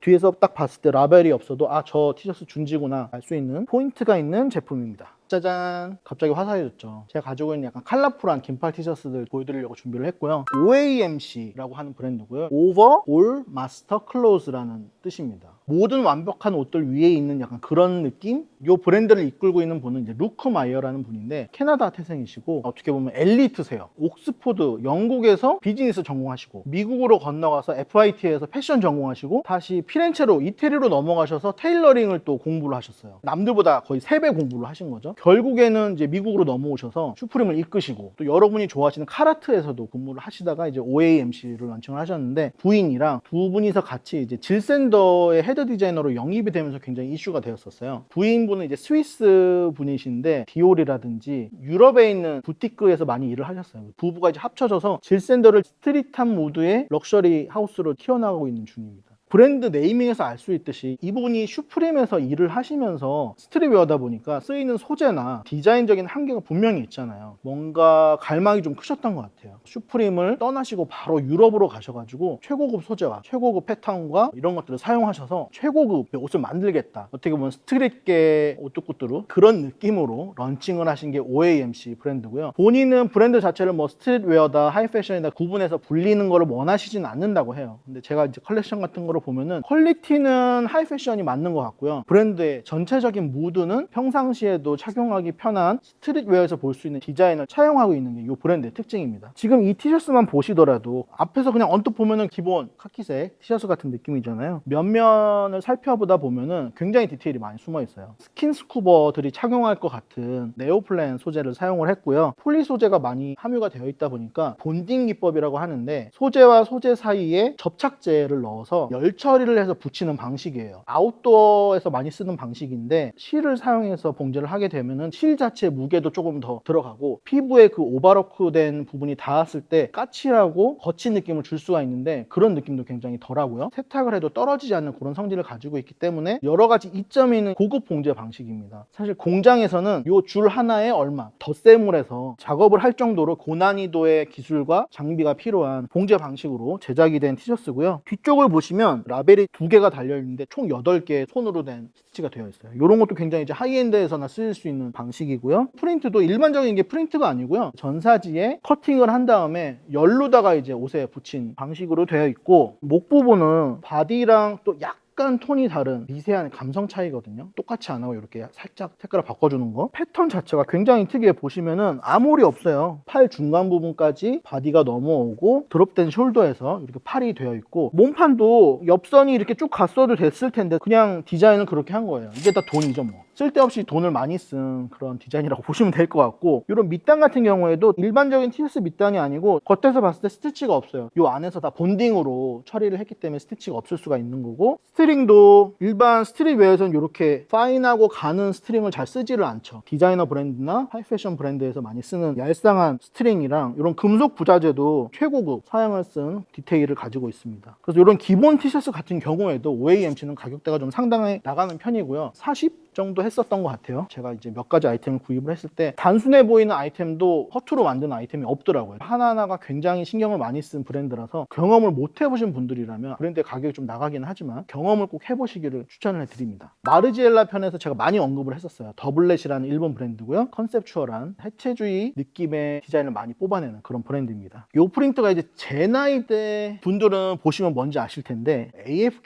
뒤에서 딱 봤을 때 라벨이 없어도 저 티셔츠 준지구나 알 수 있는 포인트가 있는 제품입니다. 짜잔! 갑자기 화사해졌죠. 제가 가지고 있는 약간 컬러풀한 긴팔 티셔츠들 보여드리려고 준비를 했고요. OAMC라고 하는 브랜드고요. Over All Master Clothes라는 뜻입니다. 모든 완벽한 옷들 위에 있는 약간 그런 느낌? 이 브랜드를 이끌고 있는 분은 이제 루크 마이어라는 분인데 캐나다 태생이시고 어떻게 보면 엘리트세요. 옥스포드, 영국에서 비즈니스 전공하시고 미국으로 건너가서 FIT에서 패션 전공하시고 다시 피렌체로 이태리로 넘어가셔서 테일러링을 또 공부를 하셨어요. 남들보다 거의 3배 공부를 하신 거죠. 결국에는 이제 미국으로 넘어오셔서 슈프림을 이끄시고 또 여러분이 좋아하시는 카라트에서도 근무를 하시다가 이제 OAMC를 런칭을 하셨는데 부인이랑 두 분이서 같이 이제 질샌더의 헤드 디자이너로 영입이 되면서 굉장히 이슈가 되었었어요. 부인분은 이제 스위스 분이신데 디올이라든지 유럽에 있는 부티크에서 많이 일을 하셨어요. 부부가 이제 합쳐져서 질샌더를 스트릿한 모드의 럭셔리 하우스로 키워나가고 있는 중입니다. 브랜드 네이밍에서 알 수 있듯이 이분이 슈프림에서 일을 하시면서 스트릿웨어다 보니까 쓰이는 소재나 디자인적인 한계가 분명히 있잖아요. 뭔가 갈망이 좀 크셨던 것 같아요. 슈프림을 떠나시고 바로 유럽으로 가셔가지고 최고급 소재와 최고급 패턴과 이런 것들을 사용하셔서 최고급의 옷을 만들겠다. 어떻게 보면 스트릿계 오뚜꾸뚜루 그런 느낌으로 런칭을 하신 게 OAMC 브랜드고요. 본인은 브랜드 자체를 뭐 스트릿웨어다 하이패션이다 구분해서 불리는 거를 원하시진 않는다고 해요. 근데 제가 이제 컬렉션 같은 거를 보면은 퀄리티는 하이패션이 맞는 것 같고요. 브랜드의 전체적인 무드는 평상시에도 착용하기 편한 스트릿웨어에서 볼 수 있는 디자인을 차용하고 있는 게 이 브랜드의 특징입니다. 지금 이 티셔츠만 보시더라도 앞에서 그냥 언뜻 보면은 기본 카키색 티셔츠 같은 느낌이잖아요. 면면을 살펴보다 보면은 굉장히 디테일이 많이 숨어 있어요. 스킨스쿠버들이 착용할 것 같은 네오플랜 소재를 사용을 했고요. 폴리 소재가 많이 함유가 되어 있다 보니까 본딩 기법이라고 하는데 소재와 소재 사이에 접착제를 넣어서 열 처리를 해서 붙이는 방식이에요. 아웃도어에서 많이 쓰는 방식인데 실을 사용해서 봉제를 하게 되면은 실 자체의 무게도 조금 더 들어가고 피부에 그 오버워크된 부분이 닿았을 때 까칠하고 거친 느낌을 줄 수가 있는데 그런 느낌도 굉장히 덜하고요. 세탁을 해도 떨어지지 않는 그런 성질을 가지고 있기 때문에 여러 가지 이점이 있는 고급 봉제 방식입니다. 사실 공장에서는 이 줄 하나에 얼마 덧셈을 해서 작업을 할 정도로 고난이도의 기술과 장비가 필요한 봉제 방식으로 제작이 된 티셔츠고요. 뒤쪽을 보시면 라벨이 2개가 달려있는데 총 8개의 손으로 된 스티치가 되어 있어요. 이런 것도 굉장히 이제 하이엔드에서나 쓰일 수 있는 방식이고요. 프린트도 일반적인 게 프린트가 아니고요. 전사지에 커팅을 한 다음에 열로다가 이제 옷에 붙인 방식으로 되어 있고 목 부분은 바디랑 또 약간 톤이 다른 미세한 감성 차이거든요. 똑같이 안 하고 이렇게 살짝 색깔을 바꿔주는 거. 패턴 자체가 굉장히 특이해. 보시면은 아몰이 없어요. 팔 중간 부분까지 바디가 넘어오고 드롭된 숄더에서 이렇게 팔이 되어 있고 몸판도 옆선이 이렇게 쭉 갔어도 됐을 텐데 그냥 디자인은 그렇게 한 거예요. 이게 다 돈이죠 뭐. 쓸데없이 돈을 많이 쓴 그런 디자인이라고 보시면 될 것 같고 이런 밑단 같은 경우에도 일반적인 티셔츠 밑단이 아니고 겉에서 봤을 때 스티치가 없어요. 이 안에서 다 본딩으로 처리를 했기 때문에 스티치가 없을 수가 있는 거고 스트링도 일반 스트릿웨어에서는 이렇게 파인하고 가는 스트링을 잘 쓰지를 않죠. 디자이너 브랜드나 하이패션 브랜드에서 많이 쓰는 얄쌍한 스트링이랑 이런 금속 부자재도 최고급 사양을 쓴 디테일을 가지고 있습니다. 그래서 이런 기본 티셔츠 같은 경우에도 OAMC는 가격대가 좀 상당히 나가는 편이고요. 40 정도 했었던 것 같아요. 제가 이제 몇 가지 아이템을 구입을 했을 때 단순해 보이는 아이템도 허투루 만든 아이템이 없더라고요. 하나하나가 굉장히 신경을 많이 쓴 브랜드라서 경험을 못 해보신 분들이라면 브랜드의 가격이 좀 나가긴 하지만 경험을 꼭 해보시기를 추천을 해드립니다. 마르지엘라 편에서 제가 많이 언급을 했었어요. 더블렛이라는 일본 브랜드고요. 컨셉추얼한 해체주의 느낌의 디자인을 많이 뽑아내는 그런 브랜드입니다. 이 프린트가 이제 제 나이대 분들은 보시면 뭔지 아실 텐데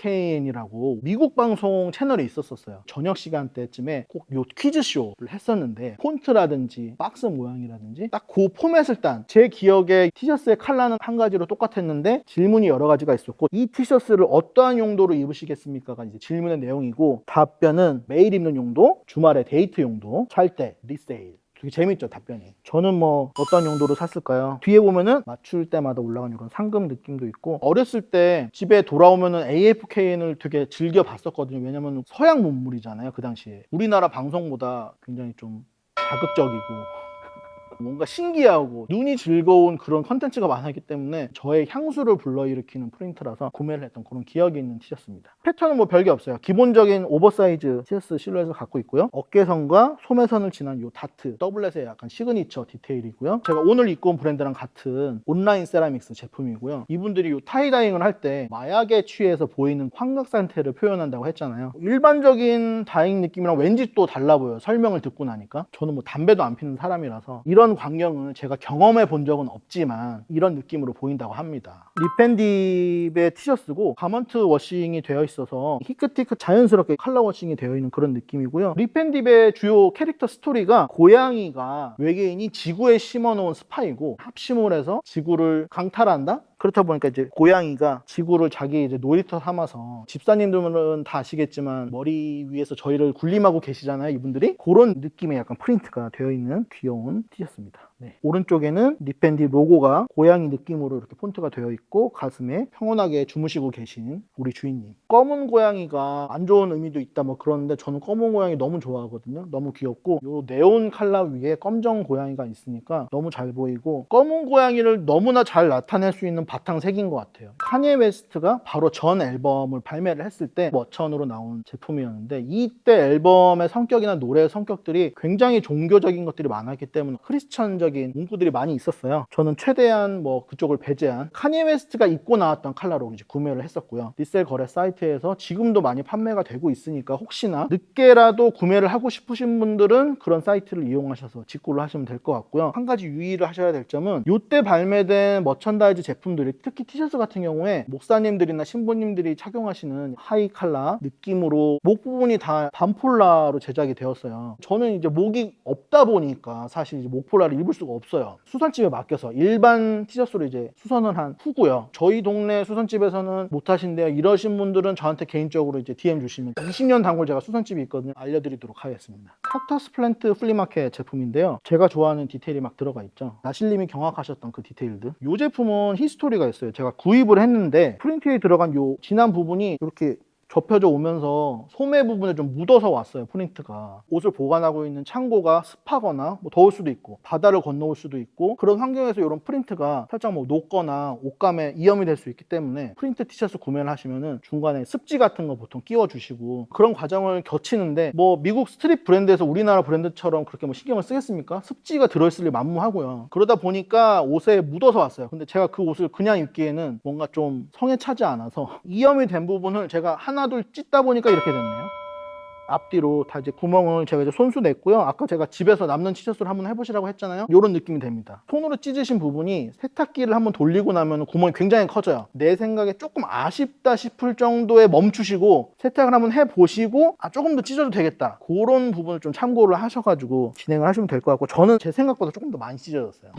AFKN이라고 미국 방송 채널에 있었어요. 저녁 시간 때쯤에 꼭 요 퀴즈쇼를 했었는데 폰트라든지 박스 모양이라든지 딱 그 포맷을 딴 제 기억에 티셔츠의 컬러는 한 가지로 똑같았는데 질문이 여러 가지가 있었고 이 티셔츠를 어떠한 용도로 입으시겠습니까가 이제 질문의 내용이고 답변은 매일 입는 용도, 주말에 데이트 용도, 살 때 리세일. 되게 재밌죠 답변이. 저는 뭐 어떤 용도로 샀을까요? 뒤에 보면은 맞출 때마다 올라가는 이런 상금 느낌도 있고 어렸을 때 집에 돌아오면은 AFKN을 되게 즐겨 봤었거든요. 왜냐면 서양 문물이잖아요 그 당시에. 우리나라 방송보다 굉장히 좀 자극적이고 뭔가 신기하고 눈이 즐거운 그런 컨텐츠가 많았기 때문에 저의 향수를 불러일으키는 프린트라서 구매를 했던 그런 기억이 있는 티셔츠입니다. 패턴은 뭐 별게 없어요. 기본적인 오버사이즈 티셔츠 실루엣을 갖고 있고요. 어깨선과 소매선을 지난 요 다트 더블렛의 약간 시그니처 디테일이고요. 제가 오늘 입고 온 브랜드랑 같은 온라인 세라믹스 제품이고요. 이분들이 요 타이다잉을 할 때 마약에 취해서 보이는 환각 상태를 표현한다고 했잖아요. 일반적인 다잉 느낌이랑 왠지 또 달라 보여요. 설명을 듣고 나니까. 저는 뭐 담배도 안 피는 사람이라서 이런 광경을 제가 경험해 본 적은 없지만 이런 느낌으로 보인다고 합니다. 리펜딥의 티셔츠고 가먼트 워싱이 되어 있어서 히크티크 자연스럽게 컬러 워싱이 되어 있는 그런 느낌이고요. 리펜딥의 주요 캐릭터 스토리가 고양이가 외계인이 지구에 심어놓은 스파이고 합심을 해서 지구를 강탈한다? 그렇다 보니까 이제 고양이가 지구를 자기 이제 놀이터 삼아서, 집사님들은 다 아시겠지만 머리 위에서 저희를 군림하고 계시잖아요, 이분들이. 그런 느낌의 약간 프린트가 되어 있는 귀여운 티셔츠입니다. 네. 오른쪽에는 리펜디 로고가 고양이 느낌으로 이렇게 폰트가 되어 있고 가슴에 평온하게 주무시고 계신 우리 주인님. 검은 고양이가 안 좋은 의미도 있다 뭐 그러는데 저는 검은 고양이 너무 좋아하거든요. 너무 귀엽고 요 네온 컬러 위에 검정 고양이가 있으니까 너무 잘 보이고, 검은 고양이를 너무나 잘 나타낼 수 있는 바탕색인 것 같아요. 카니에 웨스트가 바로 전 앨범을 발매를 했을 때 머천으로 나온 제품이었는데, 이때 앨범의 성격이나 노래의 성격들이 굉장히 종교적인 것들이 많았기 때문에 크리스천적인 문구들이 많이 있었어요. 저는 최대한 뭐 그쪽을 배제한 카니에 웨스트가 입고 나왔던 컬러로 이제 구매를 했었고요. 리셀 거래 사이트에서 지금도 많이 판매가 되고 있으니까 혹시나 늦게라도 구매를 하고 싶으신 분들은 그런 사이트를 이용하셔서 직구를 하시면 될 것 같고요. 한 가지 유의를 하셔야 될 점은 이때 발매된 머천다이즈 제품들이, 특히 티셔츠 같은 경우에 목사님들이나 신부님들이 착용하시는 하이 컬러 느낌으로 목 부분이 다 반폴라로 제작이 되었어요. 저는 이제 목이 없다 보니까 사실 이제 목폴라를 입을 수가 없어요. 수선집에 맡겨서 일반 티셔츠로 이제 수선을 한 후고요. 저희 동네 수선집에서는 못하신대요 이러신 분들은 저한테 개인적으로 이제 DM 주시면 20년 단골 제가 수선집이 있거든요. 알려드리도록 하겠습니다. 칵터스 플랜트 플리마켓 제품인데요. 제가 좋아하는 디테일이 막 들어가 있죠. 나실님이 경악하셨던 그 디테일들. 이 제품은 히스토리가 있어요. 제가 구입을 했는데 프린트에 들어간 요 진한 부분이 이렇게 접혀져 오면서 소매 부분에 좀 묻어서 왔어요. 프린트가. 옷을 보관하고 있는 창고가 습하거나 뭐 더울 수도 있고 바다를 건너올 수도 있고, 그런 환경에서 이런 프린트가 살짝 뭐 녹거나 옷감에 이염이 될 수 있기 때문에 프린트 티셔츠 구매를 하시면은 중간에 습지 같은 거 보통 끼워 주시고 그런 과정을 거치는데, 뭐 미국 스트릿 브랜드에서 우리나라 브랜드처럼 그렇게 뭐 신경을 쓰겠습니까? 습지가 들어있을 리 만무하고요. 그러다 보니까 옷에 묻어서 왔어요. 근데 제가 그 옷을 그냥 입기에는 뭔가 좀 성에 차지 않아서 이염이 된 부분을 제가 하나 둘 찢다 보니까 이렇게 됐네요. 앞뒤로 다 이제 구멍을 제가 이제 손수 냈고요. 아까 제가 집에서 남는 티셔츠를 한번 해보시라고 했잖아요. 이런 느낌이 됩니다. 손으로 찢으신 부분이 세탁기를 한번 돌리고 나면 구멍이 굉장히 커져요. 내 생각에 조금 아쉽다 싶을 정도에 멈추시고 세탁을 한번 해보시고 조금 더 찢어도 되겠다, 그런 부분을 좀 참고를 하셔가지고 진행을 하시면 될 것 같고, 저는 제 생각보다 조금 더 많이 찢어졌어요.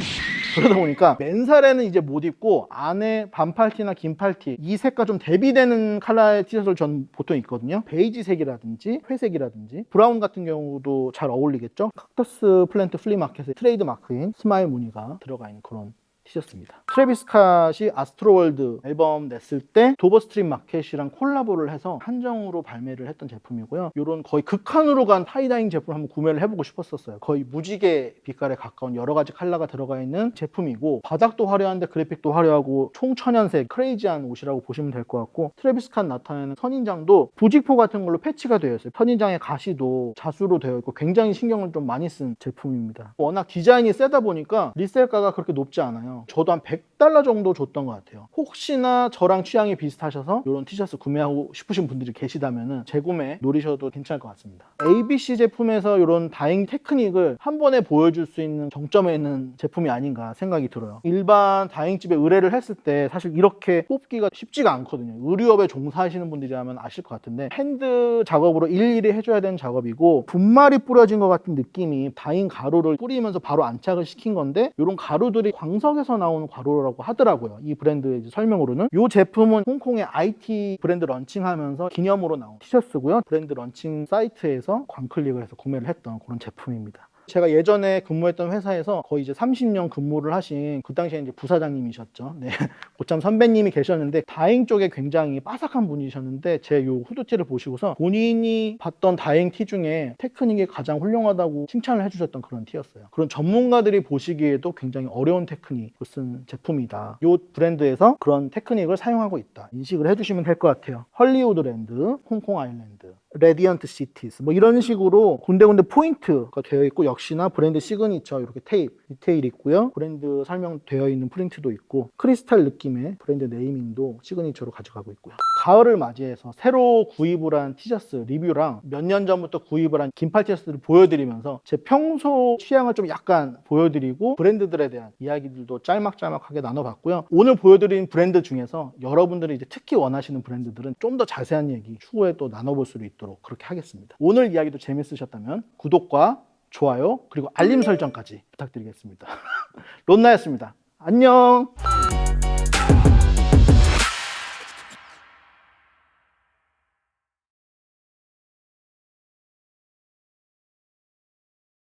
그러다 보니까 맨살에는 이제 못 입고 안에 반팔티나 긴팔티 이 색과 좀 대비되는 컬러의 티셔츠를 전 보통 입거든요. 베이지색이라든지 회색이라든지 브라운 같은 경우도 잘 어울리겠죠. 칵터스 플랜트 플리마켓의 트레이드 마크인 스마일 무늬가 들어가 있는 그런 티셔츠입니다. 트래비스 스캇이 아스트로월드 앨범 냈을 때 도버 스트릿 마켓이랑 콜라보를 해서 한정으로 발매를 했던 제품이고요. 이런 거의 극한으로 간 타이다잉 제품을 한번 구매를 해보고 싶었었어요. 거의 무지개 빛깔에 가까운 여러 가지 컬러가 들어가 있는 제품이고, 바닥도 화려한데 그래픽도 화려하고 총천연색 크레이지한 옷이라고 보시면 될 것 같고, 트래비스 스캇 나타내는 선인장도 부직포 같은 걸로 패치가 되어 있어요. 선인장의 가시도 자수로 되어 있고 굉장히 신경을 좀 많이 쓴 제품입니다. 워낙 디자인이 세다 보니까 리셀가가 그렇게 높지 않아요. 저도 한 $100 정도 줬던 것 같아요. 혹시나 저랑 취향이 비슷하셔서 이런 티셔츠 구매하고 싶으신 분들이 계시다면 재구매 노리셔도 괜찮을 것 같습니다. ABC 제품에서 이런 다잉 테크닉을 한 번에 보여줄 수 있는 정점에 있는 제품이 아닌가 생각이 들어요. 일반 다잉집에 의뢰를 했을 때 사실 이렇게 뽑기가 쉽지가 않거든요. 의류업에 종사하시는 분들이라면 아실 것 같은데, 핸드 작업으로 일일이 해줘야 되는 작업이고, 분말이 뿌려진 것 같은 느낌이 다잉 가루를 뿌리면서 바로 안착을 시킨 건데, 이런 가루들이 광석에서 나오는 가루라고 하더라고요. 이 브랜드의 설명으로는. 이 제품은 홍콩의 IT 브랜드 런칭하면서 기념으로 나온 티셔츠고요. 브랜드 런칭 사이트에서 광클릭을 해서 구매를 했던 그런 제품입니다. 제가 예전에 근무했던 회사에서 거의 이제 30년 근무를 하신 그 당시에 이제 부사장님이셨죠. 네. 고참 선배님이 계셨는데 다행 쪽에 굉장히 빠삭한 분이셨는데 제 요 후드티를 보시고서 본인이 봤던 다행 티 중에 테크닉이 가장 훌륭하다고 칭찬을 해주셨던 그런 티였어요. 그런 전문가들이 보시기에도 굉장히 어려운 테크닉을 쓴 제품이다. 이 브랜드에서 그런 테크닉을 사용하고 있다. 인식을 해주시면 될 것 같아요. 헐리우드 랜드, 홍콩 아일랜드, 레디언트 시티즈 뭐 이런 식으로 군데군데 포인트가 되어 있고 역시나 브랜드 시그니처 이렇게 테이프, 디테일이 있고요. 브랜드 설명되어 있는 프린트도 있고 크리스탈 느낌의 브랜드 네이밍도 시그니처로 가져가고 있고요. 가을을 맞이해서 새로 구입을 한 티셔츠 리뷰랑 몇 년 전부터 구입을 한 긴팔 티셔츠를 보여드리면서 제 평소 취향을 좀 약간 보여드리고 브랜드들에 대한 이야기들도 짤막짤막하게 나눠봤고요. 오늘 보여드린 브랜드 중에서 여러분들이 이제 특히 원하시는 브랜드들은 좀 더 자세한 얘기 추후에 또 나눠볼 수 있도록 그렇게 하겠습니다. 오늘 이야기도 재밌으셨다면 구독과 좋아요 그리고 알림 설정까지 부탁드리겠습니다. 론나였습니다. 안녕.